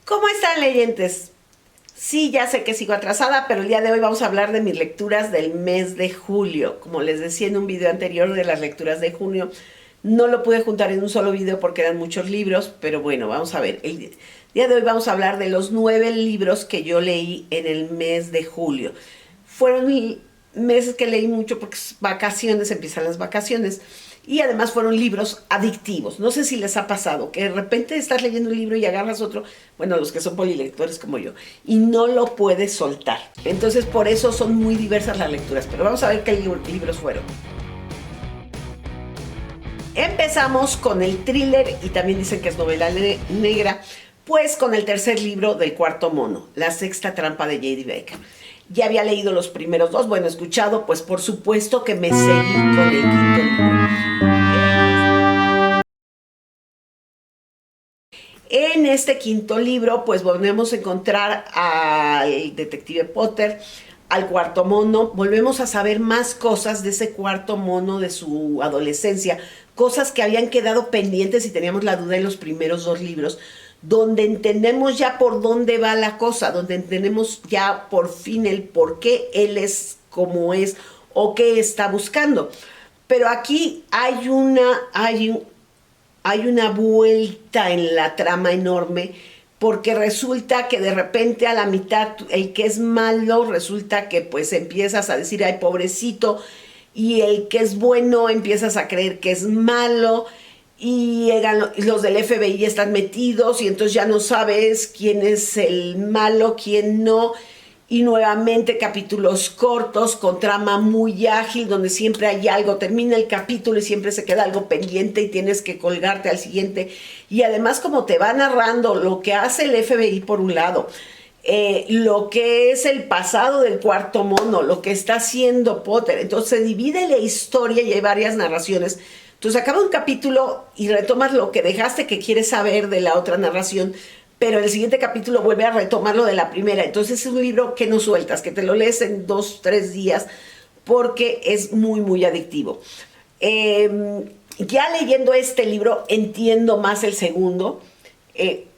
¿Cómo están, leyentes? Sí, ya sé que sigo atrasada, pero el día de hoy vamos a hablar de mis lecturas del mes de julio. Como les decía en un video anterior de las lecturas de junio, no lo pude juntar en un solo video porque eran muchos libros, pero bueno, vamos a ver. El día de hoy vamos a hablar de los 9 libros que yo leí en el mes de julio. Fueron meses que leí mucho porque vacaciones, empiezan las vacaciones. Y además fueron libros adictivos. No sé si les ha pasado que de repente estás leyendo un libro y agarras otro, bueno, los que son polilectores como yo, y no lo puedes soltar. Entonces por eso son muy diversas las lecturas. Pero vamos a ver qué libros fueron. Empezamos con el thriller, y también dicen que es novela negra, pues con el tercer libro del Cuarto Mono, La Sexta Trampa de J.D. Baker. Ya había leído los primeros dos, bueno, escuchado, pues por supuesto que me seguí con el quinto libro. En este quinto libro, pues volvemos a encontrar al detective Potter, al Cuarto Mono, volvemos a saber más cosas de ese Cuarto Mono de su adolescencia, cosas que habían quedado pendientes y teníamos la duda en los primeros dos libros, donde entendemos ya por dónde va la cosa, donde entendemos ya por fin el por qué él es como es o qué está buscando. Pero aquí hay una vuelta en la trama enorme, porque resulta que de repente a la mitad el que es malo resulta que pues empiezas a decir ay pobrecito, y el que es bueno empiezas a creer que es malo, y los del FBI están metidos y entonces ya no sabes quién es el malo, quién no. Y nuevamente capítulos cortos con trama muy ágil, donde siempre hay algo, termina el capítulo y siempre se queda algo pendiente y tienes que colgarte al siguiente. Y además como te va narrando lo que hace el FBI por un lado, lo que es el pasado del Cuarto Mono, lo que está haciendo Potter, entonces se divide la historia y hay varias narraciones. Entonces acaba un capítulo y retomas lo que dejaste que quieres saber de la otra narración, pero el siguiente capítulo vuelve a retomar lo de la primera. Entonces es un libro que no sueltas, que te lo lees en 2-3 días, porque es muy, muy adictivo. Ya leyendo este libro entiendo más el segundo,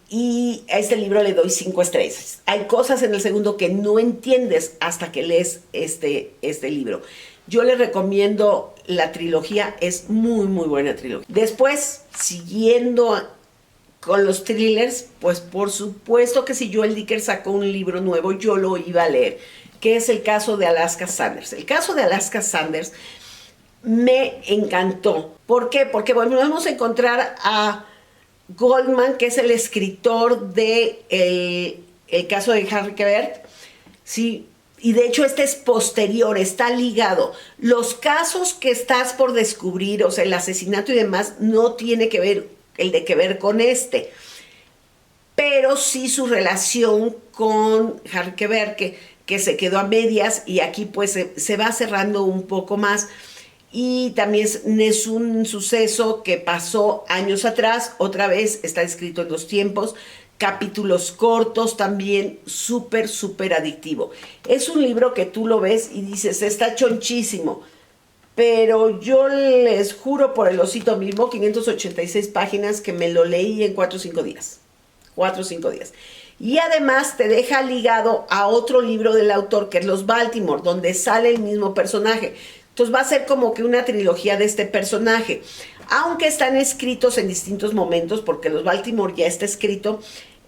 y a este libro le doy 5 estrellas. Hay cosas en el segundo que no entiendes hasta que lees este libro. Yo les recomiendo la trilogía, es muy, muy buena trilogía. Después, siguiendo con los thrillers, pues por supuesto que si Joel Dicker sacó un libro nuevo, yo lo iba a leer, que es el caso de Alaska Sanders. El caso de Alaska Sanders me encantó. ¿Por qué? Porque volvemos a encontrar a Goldman, que es el escritor de el caso de Harry Quebert, sí, y de hecho este es posterior, está ligado. Los casos que estás por descubrir, o sea, el asesinato y demás, no tiene que ver el de que ver con este, pero sí su relación con Harry Quebert, que se quedó a medias, y aquí pues se va cerrando un poco más. Y también es un suceso que pasó años atrás, otra vez está escrito en 2 tiempos, capítulos cortos, también súper, súper adictivo. Es un libro que tú lo ves y dices, está chonchísimo, pero yo les juro por el osito mismo, 586 páginas, que me lo leí en 4 o 5 días. 4 o 5 días. Y además te deja ligado a otro libro del autor, que es Los Baltimore, donde sale el mismo personaje. Entonces va a ser como que una trilogía de este personaje, aunque están escritos en distintos momentos, porque Los Baltimore ya está escrito,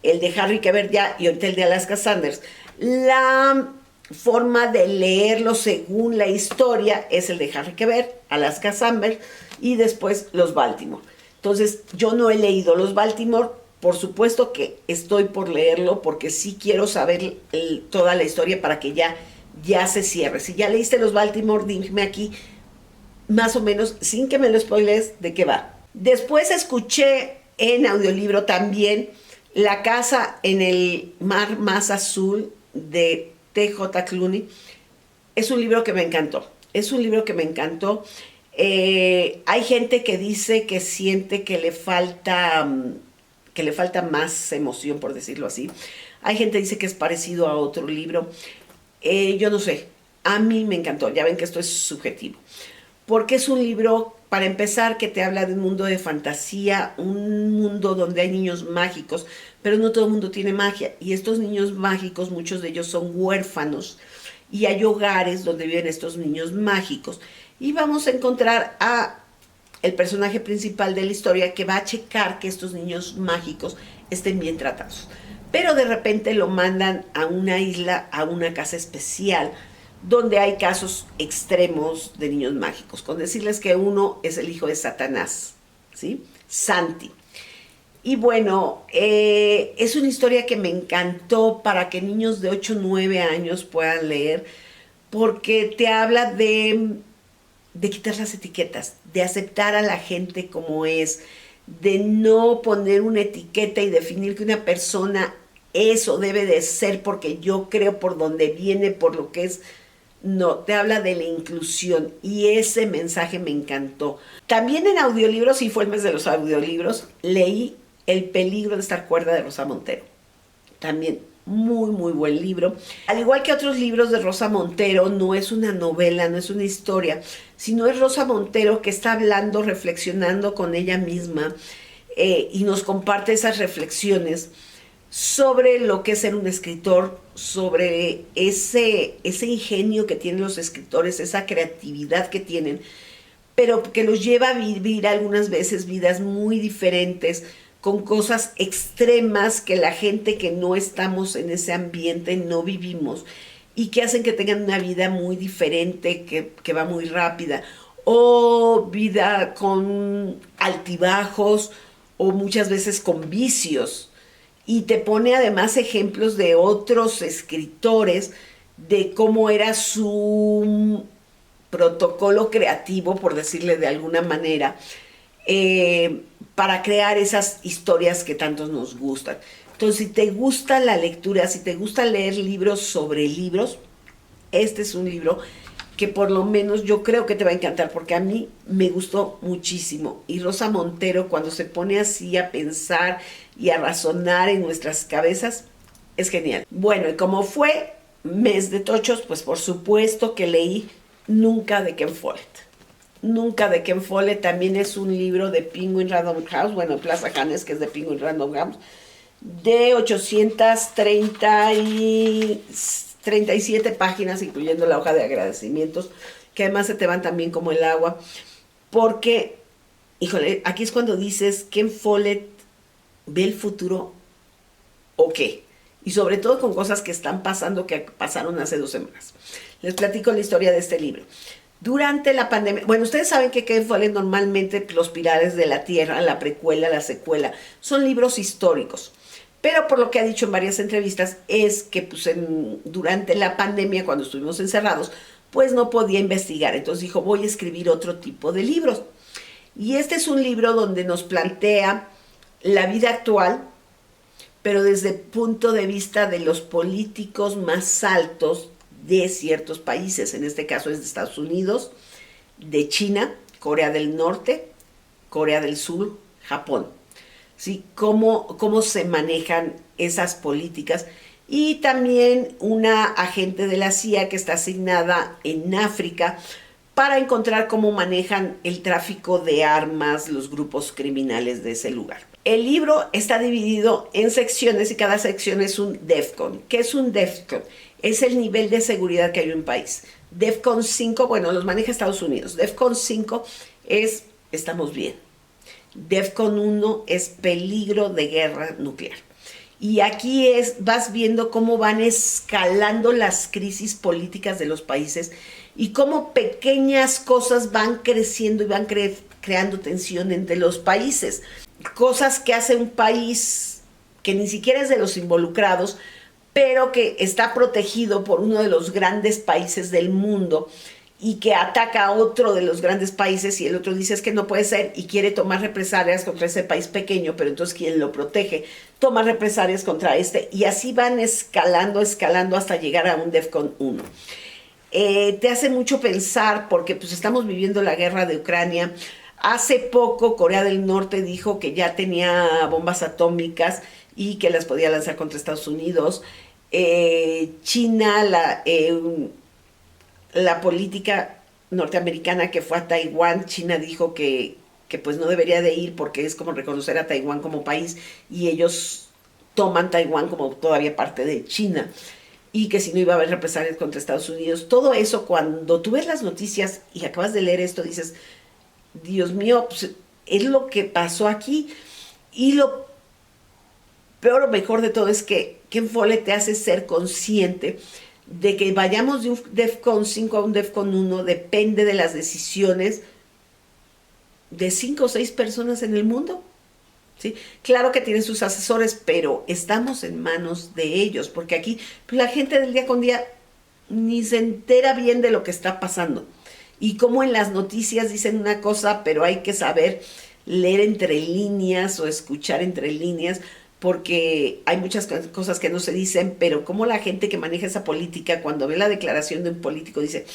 el de Harry Quebert ya, y ahorita el de Alaska Sanders. La forma de leerlo según la historia es el de Harry Quebert, Alaska Sanders, y después Los Baltimore. Entonces yo no he leído Los Baltimore, por supuesto que estoy por leerlo, porque sí quiero saber toda la historia para que ya se cierre. Si ya leíste Los Baltimore, dime aquí más o menos, sin que me lo spoiles, de qué va. Después escuché en audiolibro también La casa en el mar más azul de T.J. Clooney. Es un libro que me encantó. Es un libro que me encantó. Hay gente que dice que siente que le falta más emoción, por decirlo así. Hay gente que dice que es parecido a otro libro. Yo no sé, a mí me encantó. Ya ven que esto es subjetivo, porque es un libro, para empezar, que te habla de un mundo de fantasía, un mundo donde hay niños mágicos, pero no todo el mundo tiene magia. Y estos niños mágicos, muchos de ellos son huérfanos, y hay hogares donde viven estos niños mágicos. Y vamos a encontrar a el personaje principal de la historia que va a checar que estos niños mágicos estén bien tratados. Pero de repente lo mandan a una isla, a una casa especial, donde hay casos extremos de niños mágicos. Con decirles que uno es el hijo de Satanás, ¿sí? Santi. Y bueno, es una historia que me encantó para que niños de 8 o 9 años puedan leer, porque te habla de quitar las etiquetas, de aceptar a la gente como es, de no poner una etiqueta y definir que una persona eso debe de ser porque yo creo por donde viene, por lo que es. No, te habla de la inclusión y ese mensaje me encantó. También en audiolibros, y fue el mes de los audiolibros, leí El peligro de estar cuerda de Rosa Montero. También muy, muy buen libro. Al igual que otros libros de Rosa Montero, no es una novela, no es una historia, sino es Rosa Montero que está hablando, reflexionando con ella misma y nos comparte esas reflexiones sobre lo que es ser un escritor, sobre ese ingenio que tienen los escritores, esa creatividad que tienen, pero que los lleva a vivir algunas veces vidas muy diferentes, con cosas extremas que la gente que no estamos en ese ambiente no vivimos y que hacen que tengan una vida muy diferente, que va muy rápida, o vida con altibajos o muchas veces con vicios. Y te pone además ejemplos de otros escritores, de cómo era su protocolo creativo, por decirle de alguna manera, para crear esas historias que tantos nos gustan. Entonces, si te gusta la lectura, si te gusta leer libros sobre libros, este es un libro que por lo menos yo creo que te va a encantar, porque a mí me gustó muchísimo. Y Rosa Montero, cuando se pone así a pensar y a razonar en nuestras cabezas, es genial. Bueno, y como fue mes de tochos, pues por supuesto que leí Nunca de Ken Follett. Nunca de Ken Follett también es un libro de Penguin Random House, bueno, Plaza Hannes, que es de Penguin Random House, de 837 páginas, incluyendo la hoja de agradecimientos, que además se te van también como el agua, porque, híjole, aquí es cuando dices, ¿Ken Follett ve el futuro o qué? Y sobre todo con cosas que están pasando, que pasaron hace 2 semanas. Les platico la historia de este libro. Durante la pandemia, bueno, ustedes saben que Ken Follett normalmente Los Pilares de la Tierra, la precuela, la secuela, son libros históricos. Pero por lo que ha dicho en varias entrevistas es que pues durante la pandemia, cuando estuvimos encerrados, pues no podía investigar. Entonces dijo, voy a escribir otro tipo de libros. Y este es un libro donde nos plantea la vida actual, pero desde el punto de vista de los políticos más altos de ciertos países. En este caso es de Estados Unidos, de China, Corea del Norte, Corea del Sur, Japón. ¿Sí? Cómo se manejan esas políticas. Y también una agente de la CIA que está asignada en África para encontrar cómo manejan el tráfico de armas los grupos criminales de ese lugar. El libro está dividido en secciones y cada sección es un DEFCON. ¿Qué es un DEFCON? Es el nivel de seguridad que hay en un país. DEFCON 5, bueno, los maneja Estados Unidos. DEFCON 5 es estamos bien. DEFCON 1 es peligro de guerra nuclear. Y aquí vas viendo cómo van escalando las crisis políticas de los países y cómo pequeñas cosas van creciendo y van creando tensión entre los países. Cosas que hace un país que ni siquiera es de los involucrados, pero que está protegido por uno de los grandes países del mundo y que ataca a otro de los grandes países y el otro dice es que no puede ser y quiere tomar represalias contra ese país pequeño, pero entonces quien lo protege toma represalias contra este y así van escalando hasta llegar a un DEFCON 1. Te hace mucho pensar porque pues estamos viviendo la guerra de Ucrania. Hace poco Corea del Norte dijo que ya tenía bombas atómicas y que las podía lanzar contra Estados Unidos. China, la política norteamericana que fue a Taiwán, China dijo que pues no debería de ir porque es como reconocer a Taiwán como país y ellos toman Taiwán como todavía parte de China y que si no iba a haber represalias contra Estados Unidos. Todo eso, cuando tú ves las noticias y acabas de leer esto, dices, Dios mío, pues, es lo que pasó aquí. Y lo peor o mejor de todo es que Ken Follett te hace ser consciente de que vayamos de un DEFCON 5 a un DEFCON 1 depende de las decisiones de 5 o 6 personas en el mundo. ¿Sí? Claro que tienen sus asesores, pero estamos en manos de ellos, porque aquí pues, la gente del día con día ni se entera bien de lo que está pasando. Y como en las noticias dicen una cosa, pero hay que saber leer entre líneas o escuchar entre líneas, porque hay muchas cosas que no se dicen, pero como la gente que maneja esa política, cuando ve la declaración de un político, dice,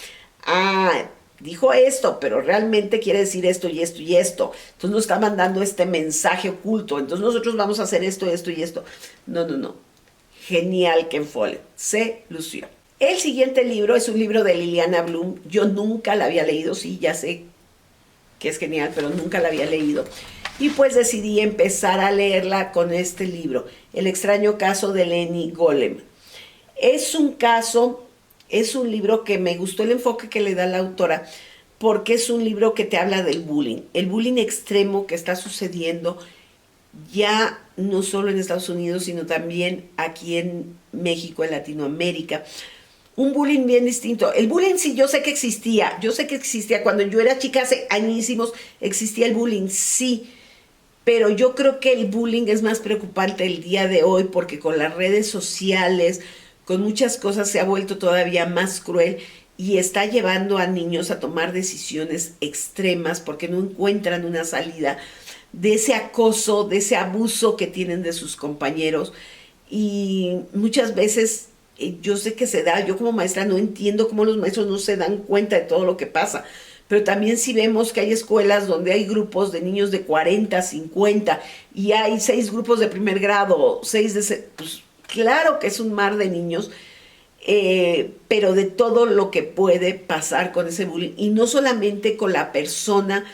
ah, dijo esto, pero realmente quiere decir esto y esto y esto. Entonces nos está mandando este mensaje oculto. Entonces nosotros vamos a hacer esto, esto y esto. No, no, no. Genial Ken Follett. Se lució. El siguiente libro es un libro de Liliana Bloom. Yo nunca la había leído. Sí, ya sé que es genial, pero nunca la había leído. Y pues decidí empezar a leerla con este libro. El extraño caso de Lenny Golem. Es un caso... Es un libro que me gustó el enfoque que le da la autora, porque es un libro que te habla del bullying, el bullying extremo que está sucediendo ya no solo en Estados Unidos, sino también aquí en México, en Latinoamérica. Un bullying bien distinto. El bullying sí, yo sé que existía cuando yo era chica, hace añísimos, existía el bullying, sí, pero yo creo que el bullying es más preocupante el día de hoy, porque con las redes sociales, con muchas cosas se ha vuelto todavía más cruel y está llevando a niños a tomar decisiones extremas porque no encuentran una salida de ese acoso, de ese abuso que tienen de sus compañeros. Y muchas veces yo sé que se da, yo como maestra no entiendo cómo los maestros no se dan cuenta de todo lo que pasa, pero también si vemos que hay escuelas donde hay grupos de niños de 40, 50 y hay 6 grupos de primer grado, 6 de... Pues, claro que es un mar de niños, pero de todo lo que puede pasar con ese bullying. Y no solamente con la persona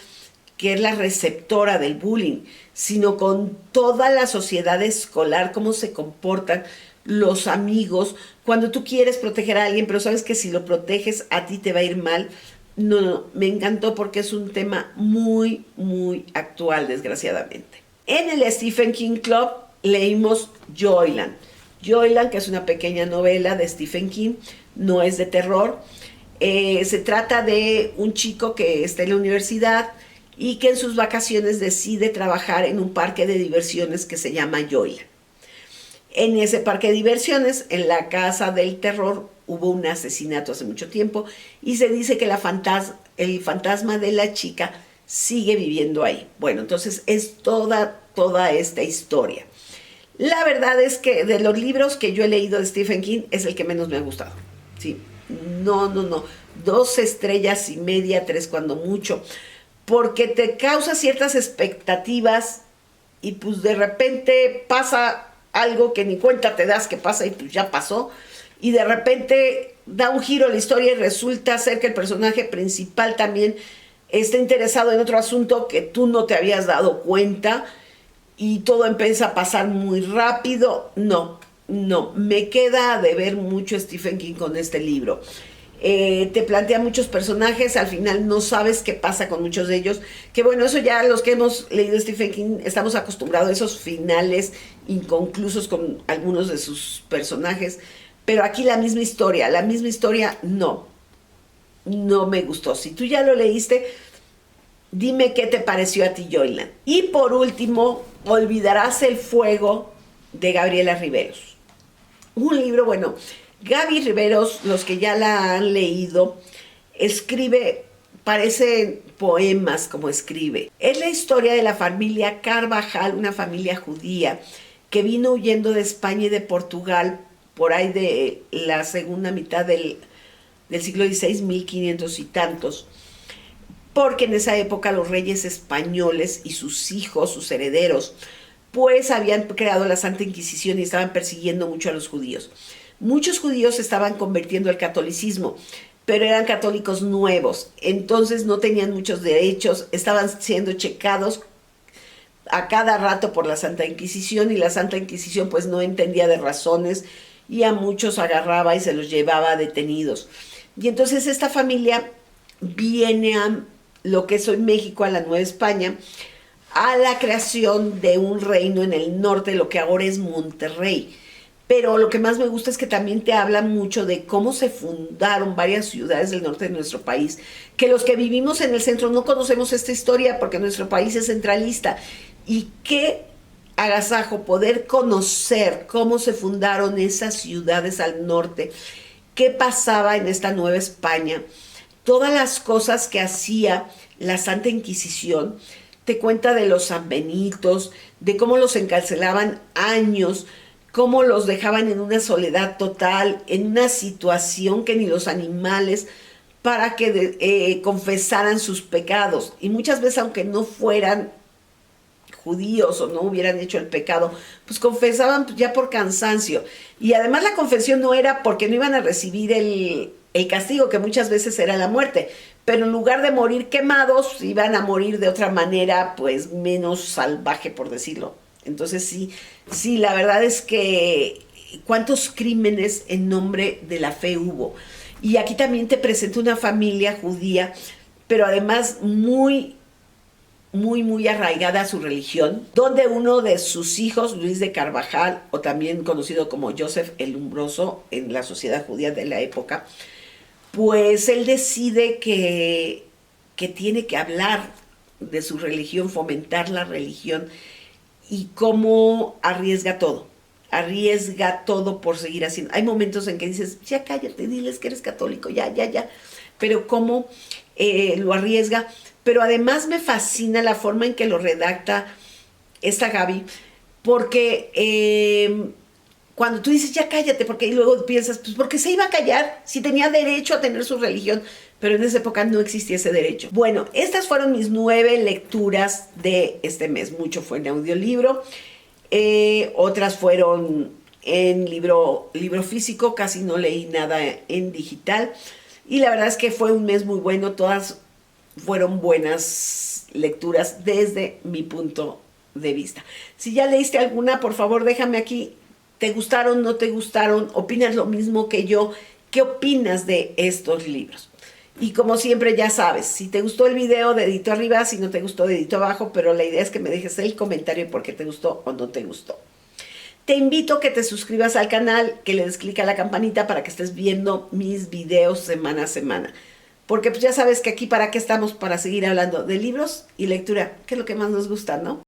que es la receptora del bullying, sino con toda la sociedad escolar, cómo se comportan los amigos. Cuando tú quieres proteger a alguien, pero sabes que si lo proteges a ti te va a ir mal. No, no, me encantó porque es un tema muy, muy actual, desgraciadamente. En el Stephen King Club leímos Joyland. Joyland, que es una pequeña novela de Stephen King, no es de terror. Se trata de un chico que está en la universidad y que en sus vacaciones decide trabajar en un parque de diversiones que se llama Joyland. En ese parque de diversiones, en la casa del terror, hubo un asesinato hace mucho tiempo y se dice que el fantasma de la chica sigue viviendo ahí. Bueno, entonces es toda esta historia. La verdad es que de los libros que yo he leído de Stephen King es el que menos me ha gustado. Sí, no. 2 estrellas y media, 3 cuando mucho, porque te causa ciertas expectativas y pues de repente pasa algo que ni cuenta te das que pasa y pues ya pasó. Y de repente da un giro la historia y resulta ser que el personaje principal también está interesado en otro asunto que tú no te habías dado cuenta. Y todo empieza a pasar muy rápido. No, me queda de ver mucho Stephen King con este libro. Te plantea muchos personajes, al final no sabes qué pasa con muchos de ellos, que bueno, eso ya los que hemos leído Stephen King estamos acostumbrados a esos finales inconclusos con algunos de sus personajes, pero aquí la misma historia no me gustó. Si tú ya lo leíste, dime qué te pareció a ti, Joyland. Y por último, Olvidarás el fuego, de Gabriela Riveros. Un libro, bueno, Gaby Riveros, los que ya la han leído, escribe, parecen poemas como escribe. Es la historia de la familia Carvajal, una familia judía que vino huyendo de España y de Portugal por ahí de la segunda mitad del siglo XVI, 1500 y tantos, porque en esa época los reyes españoles y sus hijos, sus herederos, pues habían creado la Santa Inquisición y estaban persiguiendo mucho a los judíos. Muchos judíos se estaban convirtiendo al catolicismo, pero eran católicos nuevos, entonces no tenían muchos derechos, estaban siendo checados a cada rato por la Santa Inquisición, y la Santa Inquisición pues no entendía de razones y a muchos agarraba y se los llevaba detenidos. Y entonces esta familia viene a lo que es hoy México, a la Nueva España, a la creación de un reino en el norte, lo que ahora es Monterrey. Pero lo que más me gusta es que también te habla mucho de cómo se fundaron varias ciudades del norte de nuestro país, que los que vivimos en el centro no conocemos esta historia porque nuestro país es centralista. Y qué agasajo poder conocer cómo se fundaron esas ciudades al norte, qué pasaba en esta Nueva España, todas las cosas que hacía la Santa Inquisición. Te cuenta de los sanbenitos, de cómo los encarcelaban años, cómo los dejaban en una soledad total, en una situación que ni los animales, para que confesaran sus pecados. Y muchas veces, aunque no fueran judíos o no hubieran hecho el pecado, pues confesaban ya por cansancio. Y además la confesión no era porque no iban a recibir el castigo, que muchas veces era la muerte, pero en lugar de morir quemados, iban a morir de otra manera, pues menos salvaje, por decirlo. Entonces sí, la verdad es que cuántos crímenes en nombre de la fe hubo. Y aquí también te presento una familia judía, pero además muy arraigada a su religión, donde uno de sus hijos, Luis de Carvajal, o también conocido como Joseph el Umbroso en la sociedad judía de la época, pues él decide que tiene que hablar de su religión, fomentar la religión, y cómo arriesga todo por seguir haciendo. Hay momentos en que dices, ya cállate, diles que eres católico, ya, pero cómo lo arriesga. Pero además me fascina la forma en que lo redacta esta Gaby, porque cuando tú dices, ya cállate, porque y luego piensas, pues porque se iba a callar si tenía derecho a tener su religión, pero en esa época no existía ese derecho. Bueno, estas fueron mis 9 lecturas de este mes. Mucho fue en audiolibro, otras fueron en libro físico, casi no leí nada en digital, y la verdad es que fue un mes muy bueno. Todas fueron buenas lecturas desde mi punto de vista. Si ya leíste alguna, por favor déjame aquí. ¿Te gustaron, no te gustaron? ¿Opinas lo mismo que yo? ¿Qué opinas de estos libros? Y como siempre, ya sabes, si te gustó el video, dedito arriba; si no te gustó, dedito abajo, pero la idea es que me dejes el comentario por qué te gustó o no te gustó. Te invito a que te suscribas al canal, que le des clic a la campanita para que estés viendo mis videos semana a semana. Porque pues ya sabes que aquí para qué estamos, para seguir hablando de libros y lectura, que es lo que más nos gusta, ¿no?